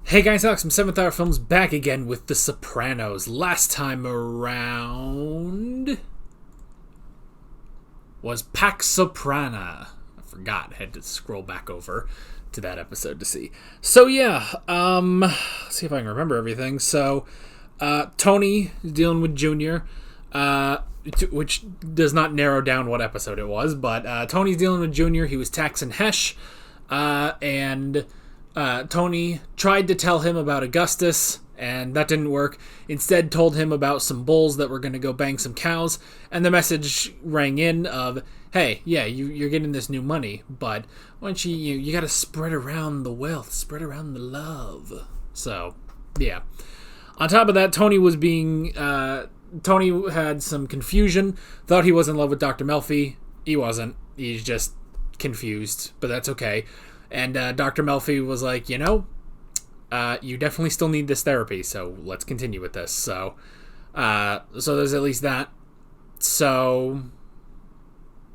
Hey guys, Alex from 7th Hour Films back again with The Sopranos. Last time around was Pax Soprana. I forgot, had to scroll back over to that episode to see. So yeah, let's see if I can remember everything. So, Tony is dealing with Junior, which does not narrow down what episode it was, but Tony's dealing with Junior. He was taxing Hesh, and Tony tried to tell him about Augustus, and that didn't work. Instead, told him about some bulls that were going to go bang some cows, and the message rang in of, hey, yeah, you're getting this new money, but why don't you got to spread around the wealth, spread around the love. So, yeah. On top of that, Tony had some confusion, thought he was in love with Dr. Melfi. He wasn't. He's just confused, but that's okay. And Dr. Melfi was like, you definitely still need this therapy, so let's continue with this. So there's at least that. So,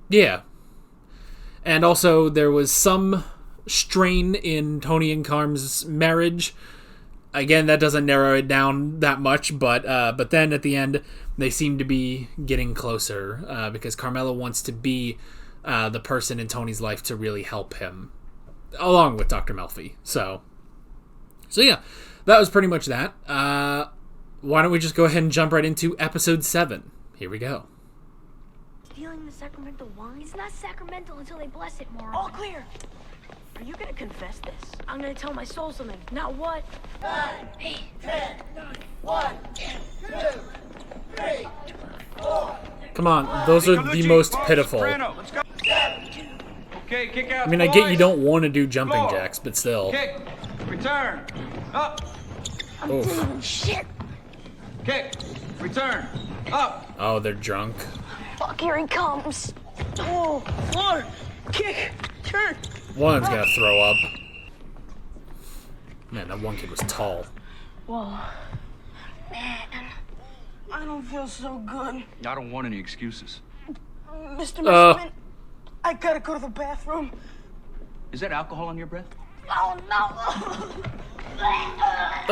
yeah. And also, there was some strain in Tony and Carm's marriage. Again, that doesn't narrow it down that much, but then at the end, they seem to be getting closer, because Carmela wants to be the person in Tony's life to really help him, along with Dr. Melfi. So yeah, that was pretty much that. Why don't we just go ahead and jump right into episode 7? Here we go. Stealing the sacramental wine? It's not sacramental until they bless it more. All clear. Are you gonna confess this? I'm gonna tell my soul something. Not what? 9, 10, 1, 2, 3, 4. Come on, those are the most pitiful. Let's go. Okay, kick out. I mean, I get you don't want to do jumping jacks, but still. Kick. Return. Up. Oof. Shit! Kick. Return. Up. Oh, they're drunk. Fuck, here he comes. Oh, Lord. Kick. Turn. One's gonna throw up. Man, that one kid was tall. Whoa. Man, I don't feel so good. I don't want any excuses. Mr. Messman, I gotta go to the bathroom. Is that alcohol on your breath? Oh, no.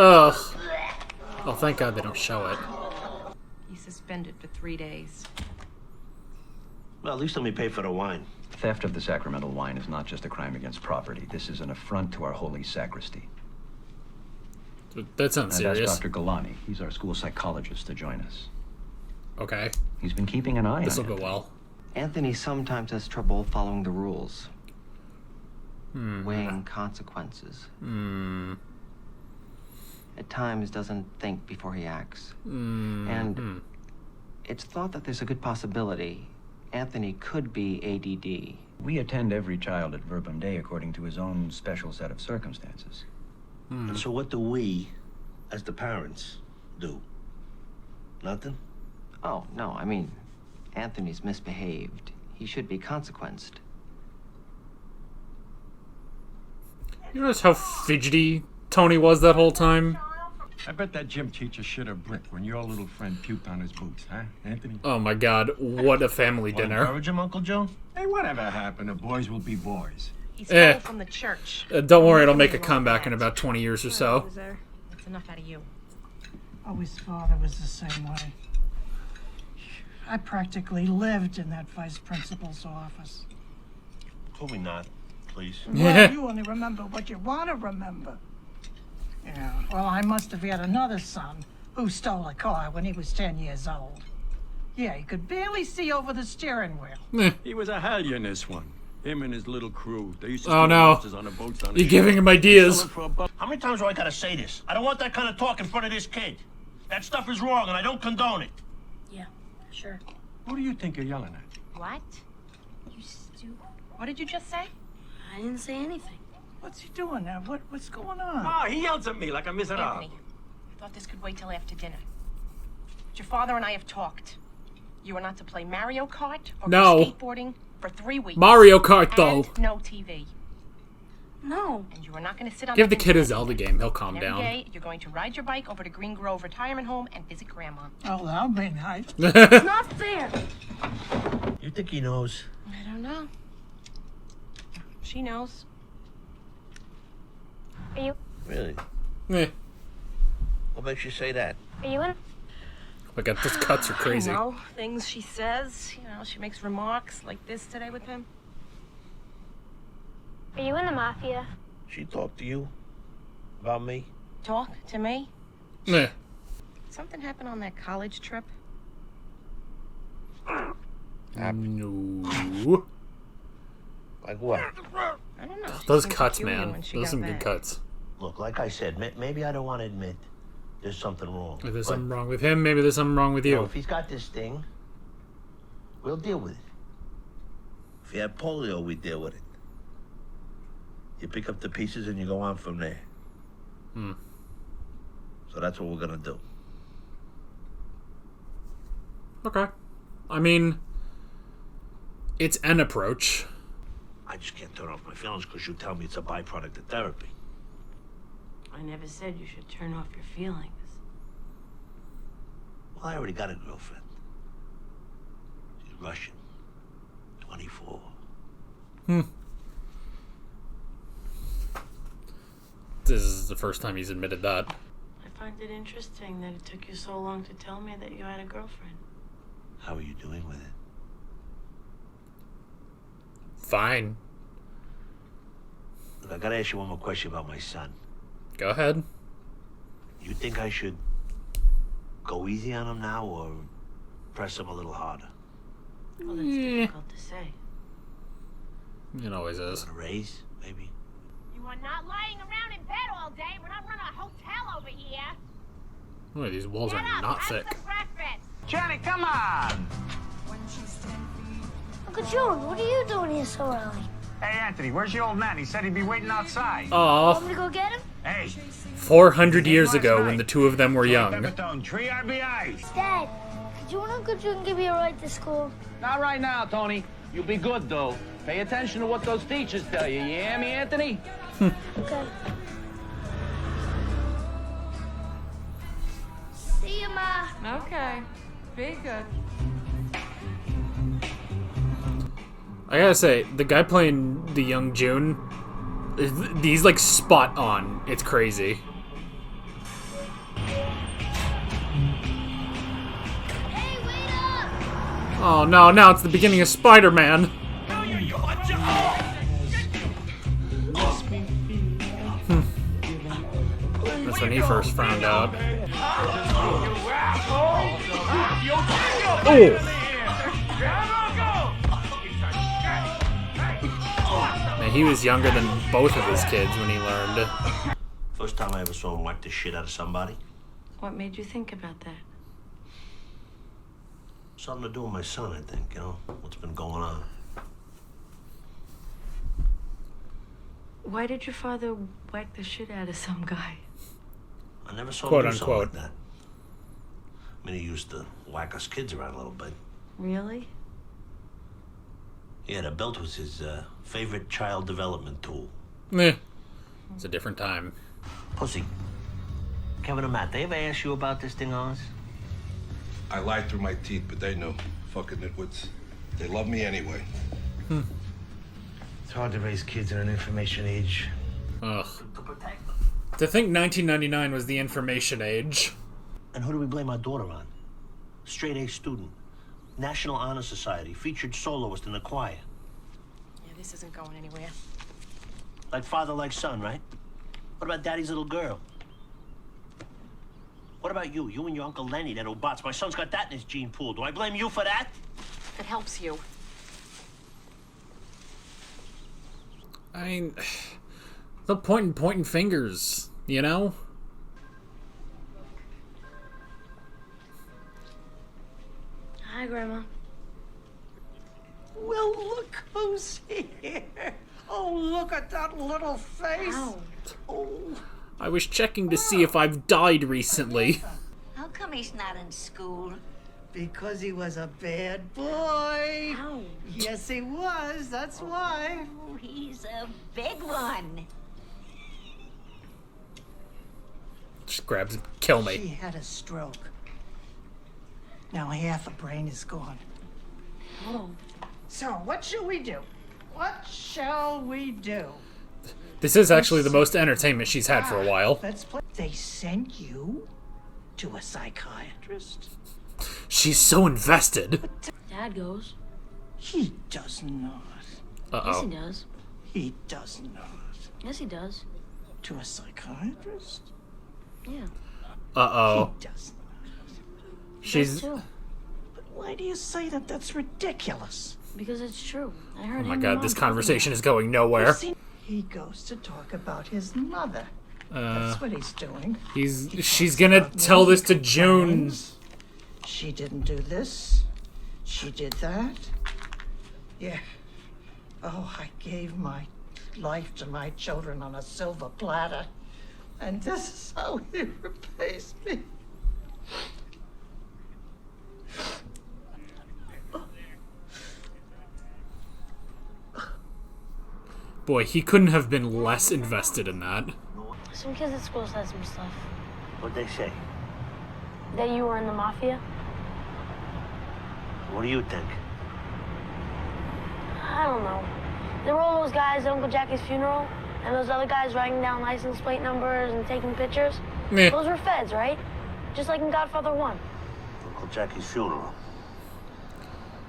Ugh. Oh, thank God they don't show it. He's suspended for 3 days. Well, at least let me pay for the wine. Theft of the sacramental wine is not just a crime against property. This is an affront to our holy sacristy. That sounds I've asked serious. Dr. Galani. He's our school psychologist to join us. Okay. He's been keeping an eye on This'll it. go well. Anthony sometimes has trouble following the rules. Weighing consequences. At times doesn't think before he acts. And it's thought that there's a good possibility Anthony could be ADD. We attend every child at Verbum Day according to his own special set of circumstances. And so what do we, as the parents, do? Nothing? Oh, no, I mean, Anthony's misbehaved. He should be consequenced. You notice how fidgety Tony was that whole time? I bet that gym teacher shit a brick when your little friend puked on his boots, huh, Anthony? Oh my God, what a family Want to dinner. encourage him, Uncle Joe? Hey, whatever happened, the boys will be boys. He stole from the church. Don't worry, it'll make a comeback in about 20 years or so. That's enough out of you. Oh, his father was the same way. I practically lived in that vice principal's office. Told me not, please. Well, you only remember what you want to remember. Yeah, well, I must have had another son who stole a car when he was 10 years old. Yeah, he could barely see over the steering wheel. He was a hellion, this one. Him and his little crew. They used to Oh steal no. horses on the boats on the You're shore. giving him ideas. Sell 'em for a buck. How many times do I gotta say this? I don't want that kind of talk in front of this kid. That stuff is wrong, and I don't condone it. Yeah, sure. Who do you think you're yelling at? What? You stupid. What did you just say? I didn't say anything. What's he doing now? What's going on? Oh, he yells at me like a miserable. Anthony, I thought this could wait till after dinner. But your father and I have talked. You are not to play Mario Kart or No. go skateboarding for 3 weeks. Mario Kart, though. And no TV. No. And you are not going to sit on Give the bench kid a all Zelda day. game. He'll calm And every down. day, you're going to ride your bike over to Green Grove Retirement Home and visit Grandma. Oh, that'll be nice. It's not fair. You think he knows? I don't know. She knows. Are you? Really? Eh. What makes you say that? Are you in? Look at those cuts are crazy. You know, things she says. You know, she makes remarks like this today with him. Are you in the mafia? She talked to you about me? Talk to me? Eh. Something happened on that college trip? No. Like what? I don't know. She Those seemed cuts, peculiar man. when she Those are got some good back. cuts. Look, like I said, maybe I don't want to admit there's something wrong. If there's But, something wrong with him, maybe there's something wrong with you know, you. if he's got this thing, we'll deal with it. If he had polio, we deal with it. You pick up the pieces and you go on from there. So that's what we're gonna do. Okay. I mean, it's an approach. I just can't turn off my feelings because you tell me it's a byproduct of therapy. I never said you should turn off your feelings. Well, I already got a girlfriend. She's Russian. 24. This is the first time he's admitted that. I find it interesting that it took you so long to tell me that you had a girlfriend. How are you doing with it? Fine. Look, I gotta ask you one more question about my son. Go ahead. You think I should go easy on him now or press him a little harder? Well, that's difficult to say. It always is. A raise, maybe? You are not lying around in bed all day. We're not running a hotel over here. Boy, these walls are not thick. Breakfast. Johnny, come on! Uncle June, what are you doing here so early? Hey, Anthony, where's your old man? He said he'd be waiting outside. Aw, Want me to go get him? Hey, 400 years ago when the two of them were young. Peppertone, 3 RBIs. Dad, could you and Uncle June give me a ride to school? Not right now, Tony. You'll be good, though. Pay attention to what those teachers tell you. You hear me, Anthony? Okay. See you, Ma. Okay. Be good. I gotta say, the guy playing the young June, he's like spot on. It's crazy. Hey, wait up! Oh no, now it's the beginning of Spider-Man. That's when he first found out. Oh! Man, he was younger than both of his kids when he learned. First time I ever saw him whack the shit out of somebody. What made you think about that? Something to do with my son, I think, you know? What's been going on. Why did your father whack the shit out of some guy? I never saw Quote him do something unquote. like that. I mean, he used to whack us kids around a little bit. Really? Yeah, the belt was his favorite child development tool. Meh. It's a different time. Pussy. Kevin and Matt, they ever ask you about this thing on us? I lied through my teeth, but they know. Fucking nitwits. They love me anyway. It's hard to raise kids in an information age. Ugh. To think 1999 was the information age. And who do we blame our daughter on? Straight A student. National Honor Society. Featured soloist in the choir. Yeah, this isn't going anywhere. Like father, like son, right? What about daddy's little girl? What about you? You and your Uncle Lenny, that Obots. My son's got that in his gene pool. Do I blame you for that? If it helps you. I mean, the pointing fingers, you know? Hi, Grandma. Well, look who's here. Oh, look at that little face. Oh. I was checking to see if I've died recently. How come he's not in school? Because he was a bad boy. Ow. Yes, he was. That's why. Oh, he's a big one. Just grabs and kill She me. had a stroke. Now half her brain is gone. Oh. So, what shall we do? What shall we do? This is actually the most entertainment she's had for a while. Let's play. They sent you to a psychiatrist? She's so invested. Dad goes. He does not. Yes, he does. He does not. Yes, he does. To a psychiatrist? Yeah. Uh-oh. He does not. She's... Too. But why do you say that? That's ridiculous. Because it's true. I heard Oh my him god, and this Mom conversation is going nowhere. He goes to talk about his mother. That's what he's doing. She's gonna tell this to June. She didn't do this. She did that. Yeah. Oh, I gave my life to my children on a silver platter. And this is how he repays me. Boy, he couldn't have been less invested in that. Some kids at school said some stuff. What'd they say? That you were in the mafia? What do you think? I don't know. There were all those guys at Uncle Jackie's funeral, and those other guys writing down license plate numbers and taking pictures. Meh. Those were feds, right? Just like in Godfather 1. Uncle Jackie's funeral.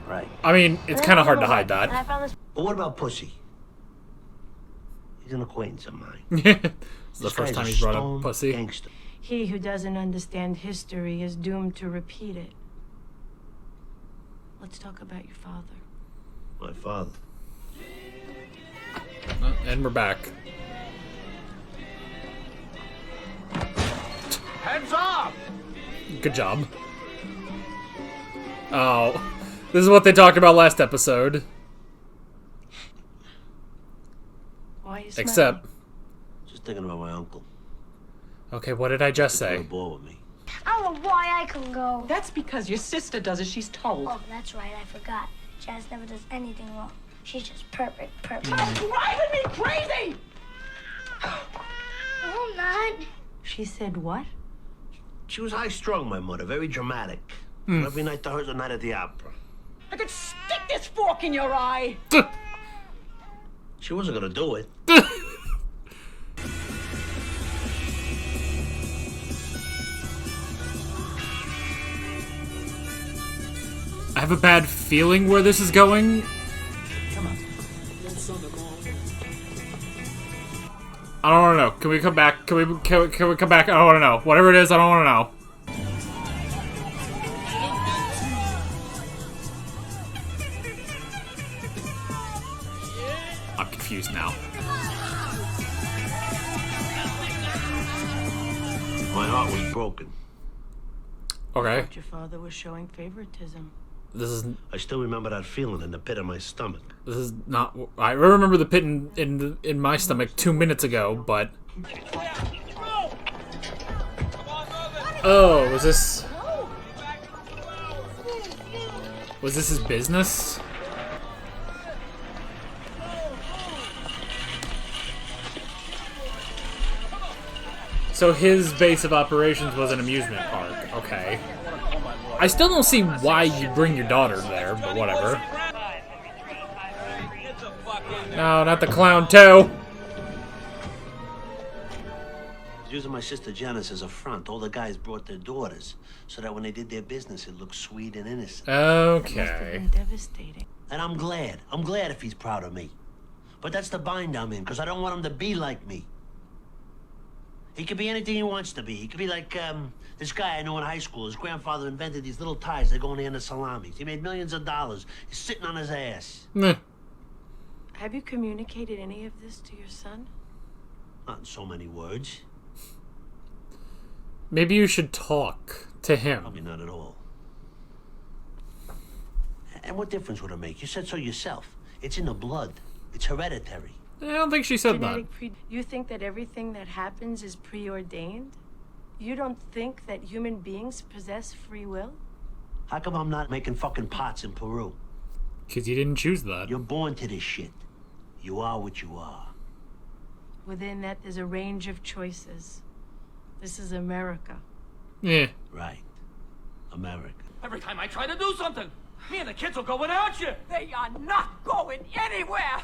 Right. I mean, it's kind of hard to hide And I that. found this. But what about Pussy? He's an acquaintance of mine. It's the first time he's brought up Pussy. Gangster. He who doesn't understand history is doomed to repeat it. Let's talk about your father. My father. And we're back. Heads up! Good job. Oh, this is what they talked about last episode. Why is Except, Just thinking about my uncle. okay, what did I just He's say? on board with me. I don't know why I couldn't go. That's because your sister does as she's told. Oh, that's right. I forgot. Jazz never does anything wrong. She's just perfect. That's driving me crazy! No, I'm not. She said what? She was high-strung, my mother. Very dramatic. Every night to her's a night at the opera. I could stick this fork in your eye. She wasn't gonna do it. I have a bad feeling where this is going. I don't want to know. Can we come back? Can we come back? I don't want to know. Whatever it is, I don't want to know. I'm confused now. My heart was broken. Okay. Your father was showing favoritism. This is. I still remember that feeling in the pit of my stomach. This is not. I remember the pit in my stomach 2 minutes ago, but. Oh, was this? Was this his business? So his base of operations was an amusement park. Okay. I still don't see why you bring your daughter there, but whatever. No, not the clown too. Using my sister Janice as a front. All the guys brought their daughters, so that when they did their business, it looked sweet and innocent. Okay. Devastating. And I'm glad. I'm glad if he's proud of me. But that's the bind I'm in, because I don't want him to be like me. He could be anything he wants to be. He could be like, this guy I know in high school. His grandfather invented these little ties that go in the end of salamis. He made millions of dollars. He's sitting on his ass. Meh. Have you communicated any of this to your son? Not in so many words. Maybe you should talk to him. Probably not at all. And what difference would it make? You said so yourself. It's in the blood. It's hereditary. I don't think she said that. You think that everything that happens is preordained? You don't think that human beings possess free will? How come I'm not making fucking pots in Peru? Because you didn't choose that. You're born to this shit. You are what you are. Within that, there's a range of choices. This is America. Yeah. Right. America. Every time I try to do something, me and the kids will go without you. They are not going anywhere.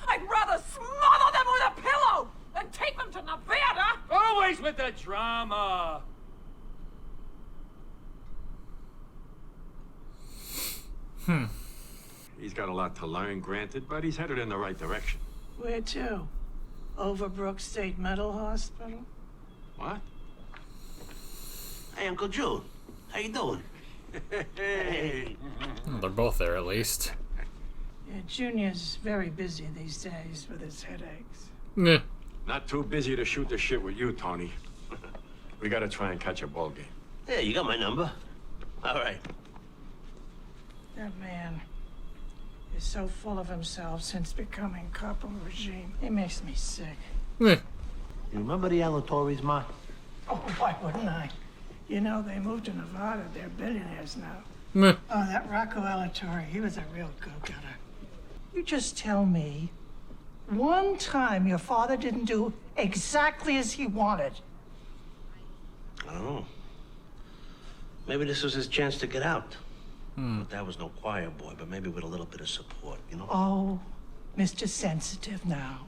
I'd rather smother them with a pillow. and take them to Nevada. Always with the drama. He's got a lot to learn, granted, but he's headed in the right direction. Where to? Overbrook State Mental Hospital? What? Hey, Uncle June. How you doing? Hey. Well, they're both there, at least. Yeah, Junior's very busy these days with his headaches. Meh. Not too busy to shoot the shit with you, Tony. We gotta try and catch a ball game. Yeah, you got my number. All right. That man is so full of himself since becoming capo regime. He makes me sick. Meh. You remember the Alatoris, Ma? Oh, why wouldn't I? You know, they moved to Nevada. They're billionaires now. Meh. Oh, that Rocco Alatorre, he was a real go-getter. You just tell me one time your father didn't do exactly as he wanted. I don't know. Maybe this was his chance to get out. But that was no choir boy, but maybe with a little bit of support, you know? Oh, Mr. Sensitive now.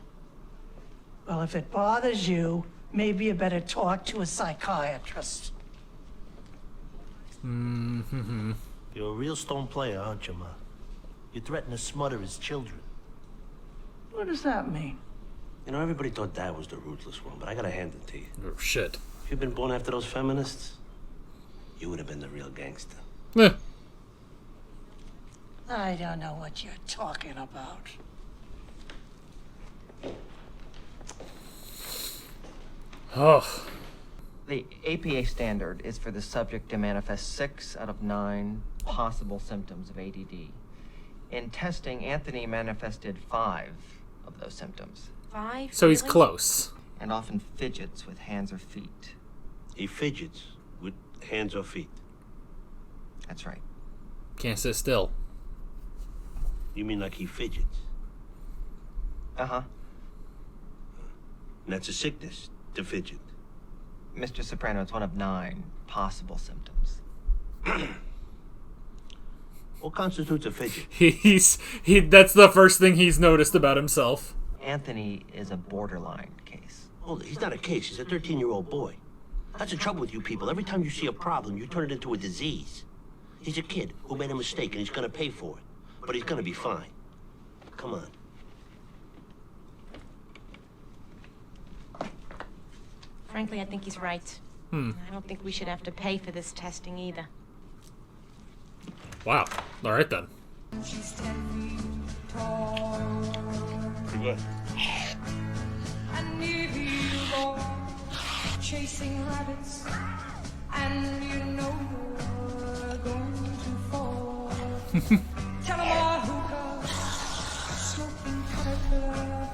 Well, if it bothers you, maybe you better talk to a psychiatrist. Mm-hmm. You're a real stone player, aren't you, Ma? You threaten to smother his children. What does that mean? You know, everybody thought Dad was the ruthless one, but I gotta hand it to you. Oh, shit. If you'd been born after those feminists, you would have been the real gangster. Meh. I don't know what you're talking about. Oh. The APA standard is for the subject to manifest 6 out of 9 possible symptoms of ADD. In testing, Anthony manifested 5 of those symptoms. 5? So he's really? close. And often fidgets with hands or feet. He fidgets with hands or feet. That's right. Can't sit still. You mean like he fidgets? Uh-huh. And that's a sickness, to fidget. Mr. Soprano, it's one of 9 possible symptoms. What constitutes a fidget? That's the first thing he's noticed about himself. Anthony is a borderline case. Oh, he's not a case. He's a 13-year-old boy. That's the trouble with you people. Every time you see a problem, you turn it into a disease. He's a kid who made a mistake, and he's gonna pay for it. But he's gonna be fine. Come on. Frankly, I think he's right. I don't think we should have to pay for this testing either. Wow. All right, then. Pretty good. And if you go chasing rabbits, and you know you're going to fall, tell 'em all hookah, smoking caterpillar.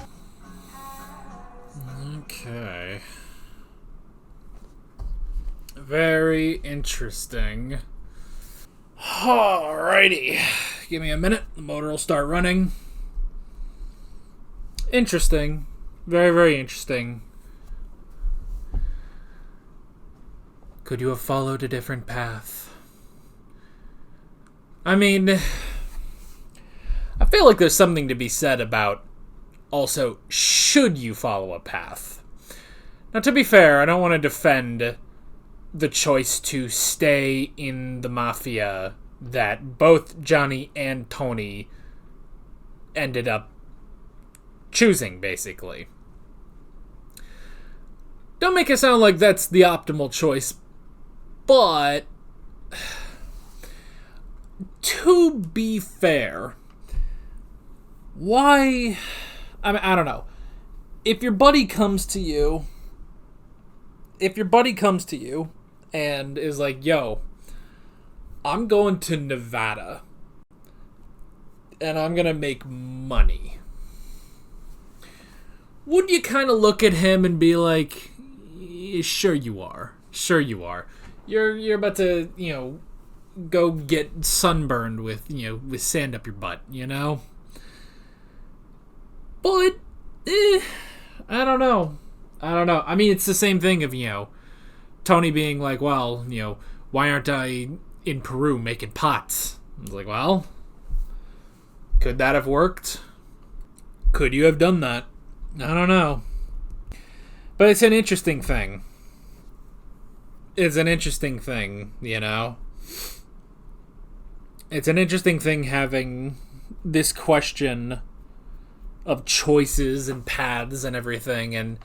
Okay. Very interesting. Alrighty. Give me a minute. The motor will start running. Interesting. Very, very interesting. Could you have followed a different path? I mean, I feel like there's something to be said about also, should you follow a path? Now, to be fair, I don't want to defend the choice to stay in the mafia that both Johnny and Tony ended up choosing, basically. Don't make it sound like that's the optimal choice, but to be fair, why... I mean, I don't know. If your buddy comes to you and is like, yo, I'm going to Nevada and I'm going to make money, would you kind of look at him and be like, sure you are. Sure you are. You're about to, go get sunburned with sand up your butt, But, I don't know. I mean, it's the same thing of, Tony being like, well, why aren't I in Peru making pots? I was like, well, could that have worked? Could you have done that? I don't know. But it's an interesting thing. It's an interesting thing, you know? It's an interesting thing having this question of choices and paths and everything, and,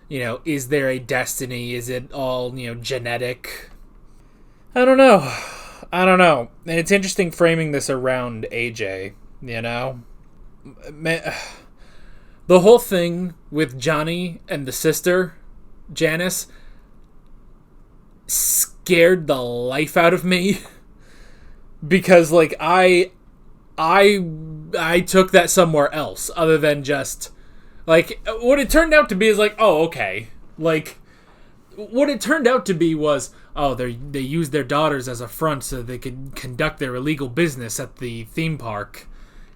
you know, is there a destiny? Is it all, you know, genetic? I don't know. And it's interesting framing this around AJ, you know? The whole thing with Johnny and the sister, Janice, scared the life out of me. Because, like, I took that somewhere else other than just, like, what it turned out to be is like, oh, okay. Like, what it turned out to be was, oh, they used their daughters as a front so they could conduct their illegal business at the theme park,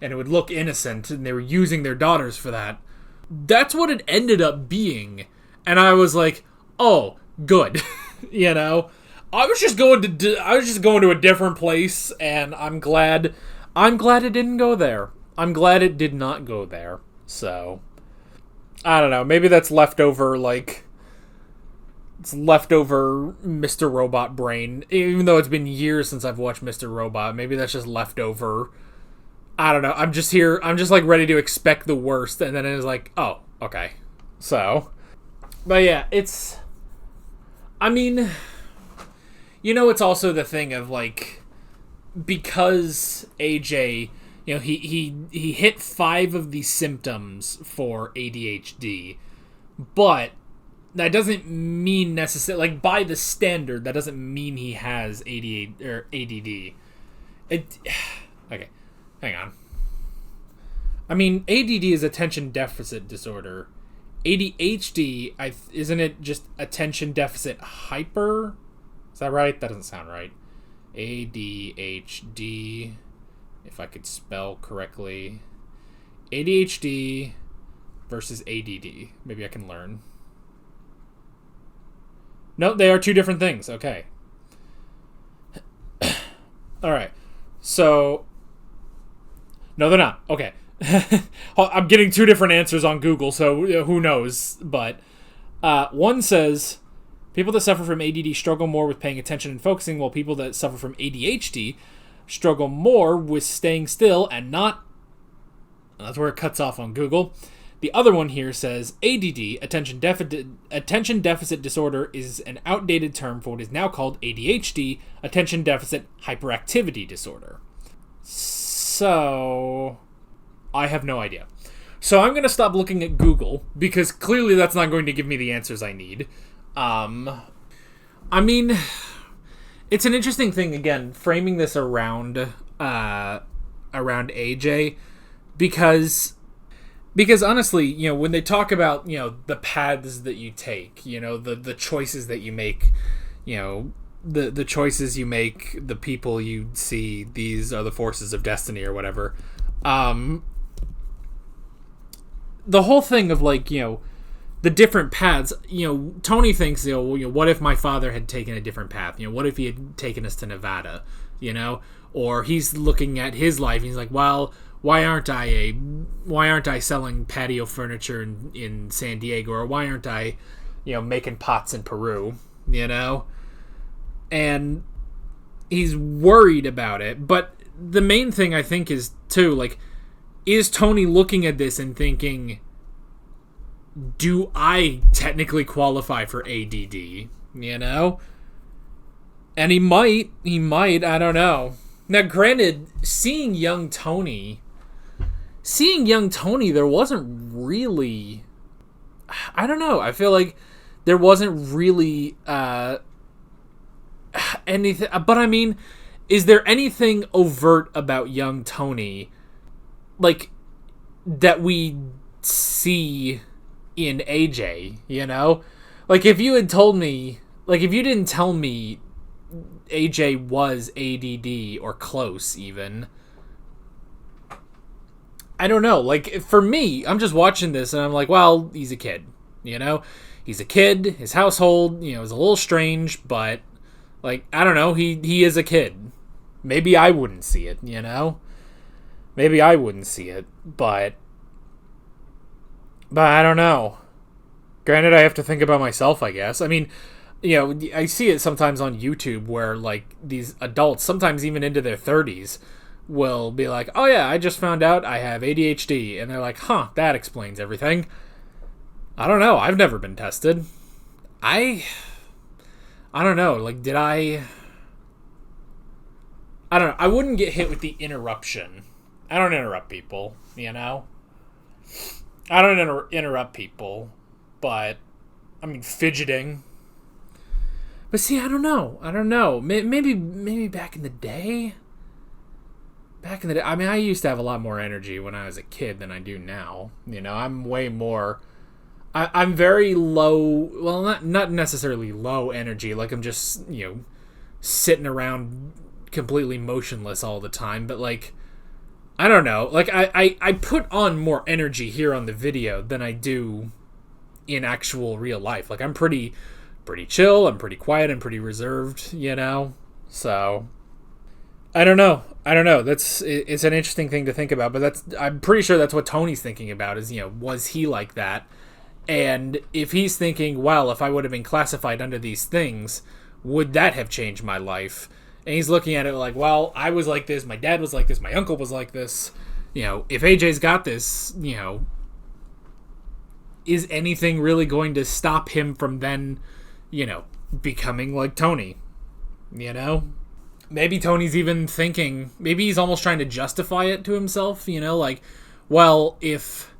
and it would look innocent, and they were using their daughters for that. That's what it ended up being. And I was like, oh, good. You know? I was just going to a different place, and I'm glad it didn't go there. I'm glad it did not go there. So, I don't know. Maybe that's leftover, like, it's leftover Mr. Robot brain. Even though it's been years since I've watched Mr. Robot, maybe that's just leftover. I don't know. I'm just like ready to expect the worst, and then it's like, oh, okay. So, but yeah, it's, I mean, you know, it's also the thing of, like, because AJ, you know, he hit 5 of the symptoms for ADHD, but that doesn't mean necessarily, like, by the standard, that doesn't mean he has ADD. Okay, hang on. I mean, ADD is attention deficit disorder. ADHD, isn't it just attention deficit hyper? Is that right? That doesn't sound right. ADHD, if I could spell correctly. ADHD versus ADD. Maybe I can learn. No, they are 2 different things. Okay. Alright. So, no, they're not. Okay. I'm getting 2 different answers on Google, so who knows. But one says, people that suffer from ADD struggle more with paying attention and focusing, while people that suffer from ADHD struggle more with staying still and not... That's where it cuts off on Google. The other one here says, ADD, attention deficit disorder, is an outdated term for what is now called ADHD, attention deficit hyperactivity disorder. So, I have no idea. So I'm going to stop looking at Google, because clearly that's not going to give me the answers I need. I mean, it's an interesting thing, again, framing this around AJ, because honestly, you know, when they talk about, you know, the paths that you take, you know, the choices that you make, you know, the choices you make, the people you see, these are the forces of destiny or whatever. The whole thing of, like, you know, the different paths, you know, Tony thinks, you know, what if my father had taken a different path? You know, what if he had taken us to Nevada, you know? Or he's looking at his life and he's like, well, why aren't I selling patio furniture in San Diego? Or why aren't I, you know, making pots in Peru, you know? And he's worried about it. But the main thing, I think, is, too, like, is Tony looking at this and thinking, do I technically qualify for ADD, you know? And he might, I don't know. Now, granted, seeing young Tony, there wasn't really, I don't know, I feel like there wasn't really anything, but I mean, is there anything overt about young Tony, like, that we see in AJ, you know? Like, if you had told me, like, if you didn't tell me AJ was ADD or close even, I don't know. Like, for me, I'm just watching this and I'm like, well, he's a kid, you know? He's a kid, his household, you know, is a little strange, but, like, I don't know, he is a kid. Maybe I wouldn't see it, you know? Maybe I wouldn't see it, but I don't know. Granted, I have to think about myself, I guess. I mean, I see it sometimes on YouTube where, like, these adults, sometimes even into their 30s, will be like, oh yeah, I just found out I have ADHD. And they're like, huh, that explains everything. I don't know. I've never been tested. I don't know. Like, did I don't know. I wouldn't get hit with the interruption. I don't interrupt people, I don't interrupt people, but, I mean, fidgeting. But see, I don't know. Maybe back in the day. I mean, I used to have a lot more energy when I was a kid than I do now. I'm way more... I'm very low... Well, not necessarily low energy. Like, I'm just, sitting around completely motionless all the time. But, like, I don't know. Like, I put on more energy here on the video than I do in actual real life. Like, I'm pretty chill. I'm pretty quiet. I'm pretty reserved, So... I don't know. It's an interesting thing to think about, but I'm pretty sure that's what Tony's thinking about is, was he like that? And if he's thinking, well, if I would have been classified under these things, would that have changed my life? And he's looking at it like, well, I was like this, my dad was like this, my uncle was like this. If AJ's got this, is anything really going to stop him from then, becoming like Tony? Maybe Tony's even thinking, maybe he's almost trying to justify it to himself, like, well, if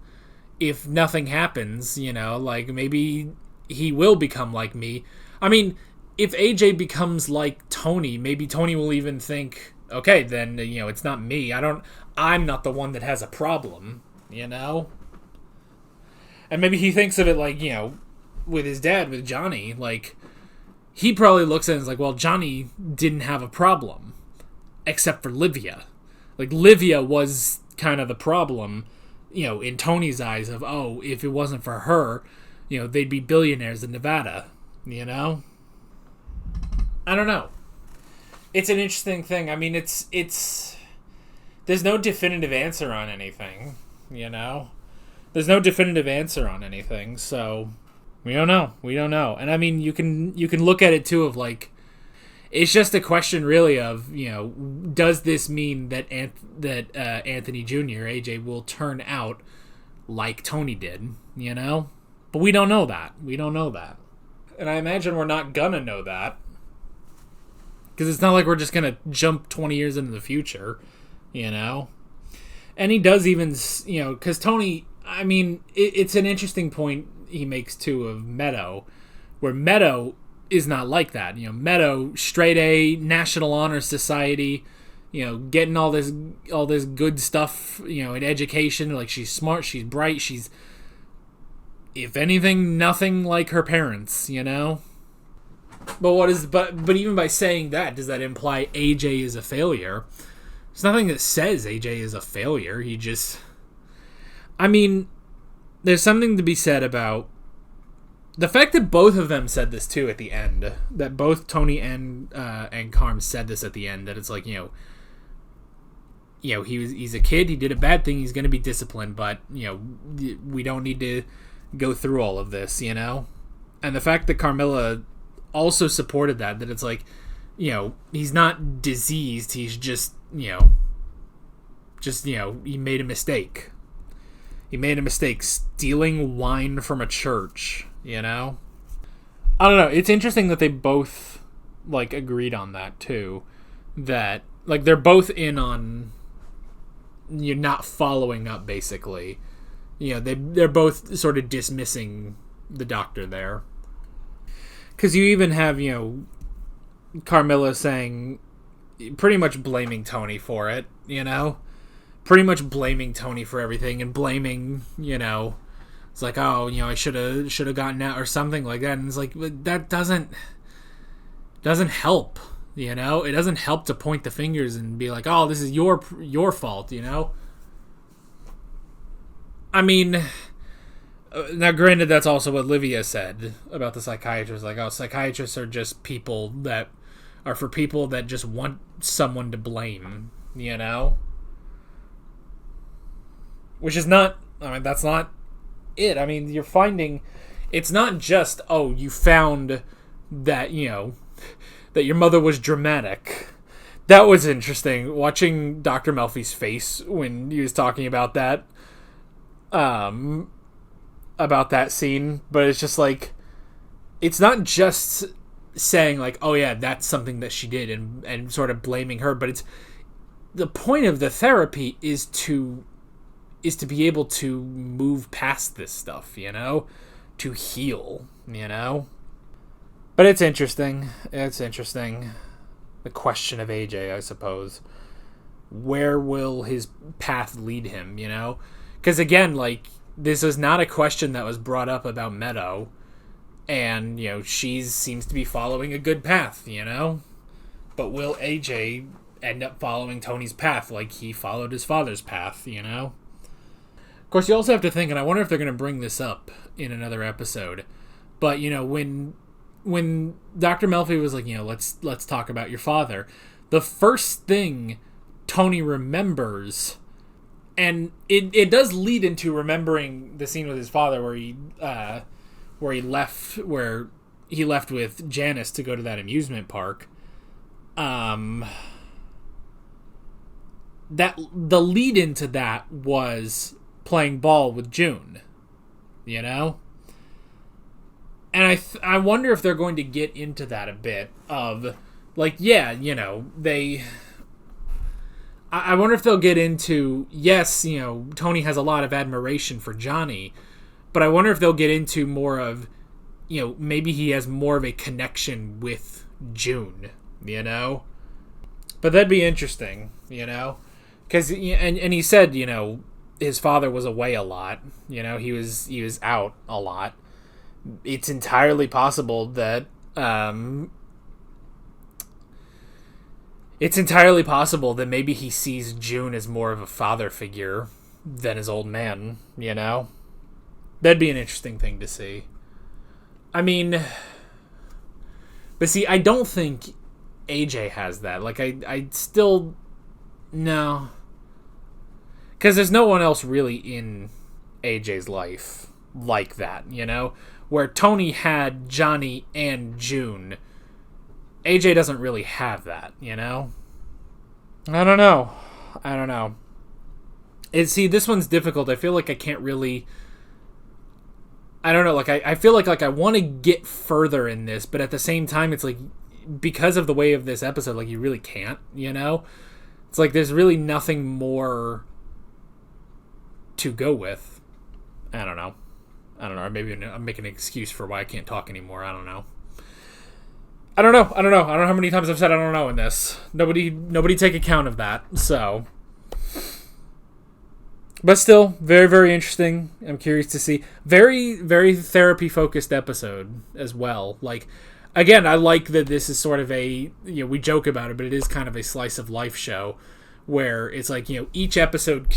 nothing happens, like, maybe he will become like me. I mean, if AJ becomes like Tony, maybe Tony will even think, okay, then, it's not me. I'm not the one that has a problem, And maybe he thinks of it like, with his dad, with Johnny, like, he probably looks at it and is like, well, Johnny didn't have a problem, except for Livia. Like, Livia was kind of the problem, in Tony's eyes of, oh, if it wasn't for her, they'd be billionaires in Nevada, I don't know. It's an interesting thing. I mean, it's there's no definitive answer on anything, There's no definitive answer on anything, so... We don't know. And I mean, you can look at it too of like, it's just a question really of, does this mean that Anthony Jr., AJ, will turn out like Tony did, But we don't know that. And I imagine we're not gonna know that. Because it's not like we're just gonna jump 20 years into the future, And he does even, because Tony, I mean, it's an interesting point he makes too of Meadow, where Meadow is not like that. Meadow, straight A, National Honor Society, getting all this good stuff, in education. Like, she's smart, she's bright, she's, if anything, nothing like her parents, But even by saying that, does that imply AJ is a failure? There's nothing that says AJ is a failure. He just, I mean, there's something to be said about the fact that both of them said this too at the end. That both Tony and Carm said this at the end. That it's like, he's a kid. He did a bad thing. He's going to be disciplined, but we don't need to go through all of this, And the fact that Carmilla also supported that it's like, he's not diseased. He's just he made a mistake. He made a mistake stealing wine from a church, I don't know. It's interesting that they both, like, agreed on that, too. That, like, they're both in on you're not following up, basically. They're both sort of dismissing the doctor there. Because you even have, Carmilla saying, pretty much blaming Tony for it, pretty much blaming Tony for everything and blaming, it's like, oh, I should have gotten out or something like that. And it's like, that doesn't help, it doesn't help to point the fingers and be like, oh, this is your fault, I mean, now granted, that's also what Livia said about the psychiatrist. Like, oh, psychiatrists are just people that are for people that just want someone to blame, Which is not, I mean, that's not it. I mean, you're finding, it's not just, oh, you found that, you know, that your mother was dramatic. That was interesting, watching Dr. Melfi's face when he was talking about that scene. But it's just like, it's not just saying like, oh yeah, that's something that she did, and sort of blaming her, but it's the point of the therapy is to be able to move past this stuff, you know, to heal, you know. But it's interesting. The question of AJ, I suppose. Where will his path lead him, you know? Because again, like, this is not a question that was brought up about Meadow. And, you know, she seems to be following a good path, you know? But will AJ end up following Tony's path like he followed his father's path, you know? Of course, you also have to think, and I wonder if they're going to bring this up in another episode, but, you know, when Dr. Melfi was like, you know, let's talk about your father, the first thing Tony remembers, and it does lead into remembering the scene with his father where he left with Janice to go to that amusement park. That the lead into that was playing ball with June, you know? And I wonder if they're going to get into that a bit of, like, yeah, you know, I wonder if they'll get into, yes, you know, Tony has a lot of admiration for Johnny, but I wonder if they'll get into more of, you know, maybe he has more of a connection with June, you know? But that'd be interesting, you know? Because, and he said, you know, his father was away a lot, you know, he was out a lot. It's entirely possible that maybe he sees June as more of a father figure than his old man, you know? That'd be an interesting thing to see. I mean, but see, I don't think AJ has that. Like, I still, no. Because there's no one else really in AJ's life like that, you know? Where Tony had Johnny and June, AJ doesn't really have that, you know? I don't know. See, this one's difficult. I feel like I can't really... I don't know, like, I feel like I want to get further in this, but at the same time, it's like, because of the way of this episode, like, you really can't, you know? It's like, there's really nothing more to go with. I don't know. Or maybe I'm making an excuse for why I can't talk anymore. I don't know. I don't know how many times I've said I don't know in this. Nobody take account of that, so... But still, very, very interesting. I'm curious to see. Very, very therapy-focused episode as well. Like, again, I like that this is sort of a... You know, we joke about it, but it is kind of a slice-of-life show where it's like, you know, each episode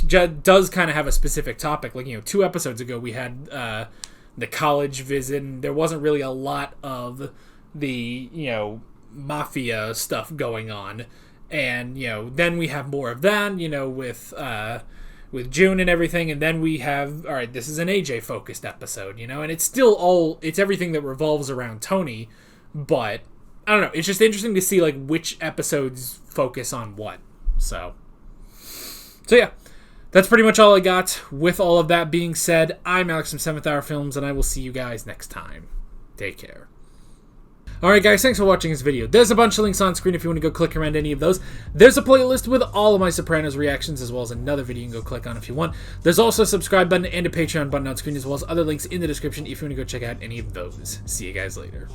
does kind of have a specific topic. Like, you know, 2 episodes ago we had the college visit, and there wasn't really a lot of the, you know, mafia stuff going on. And, you know, then we have more of that, you know, with June and everything, and then we have, all right, this is an AJ-focused episode, you know, and it's still it's everything that revolves around Tony, but, I don't know, it's just interesting to see, like, which episodes focus on what. So yeah, that's pretty much all I got. With all of that being said, I'm Alex from 7th Hour Films, and I will see you guys next time. Take care. Alright guys, thanks for watching this video. There's a bunch of links on screen if you want to go click around any of those. There's a playlist with all of my Sopranos reactions, as well as another video you can go click on if you want. There's also a subscribe button and a Patreon button on screen, as well as other links in the description if you want to go check out any of those. See you guys later.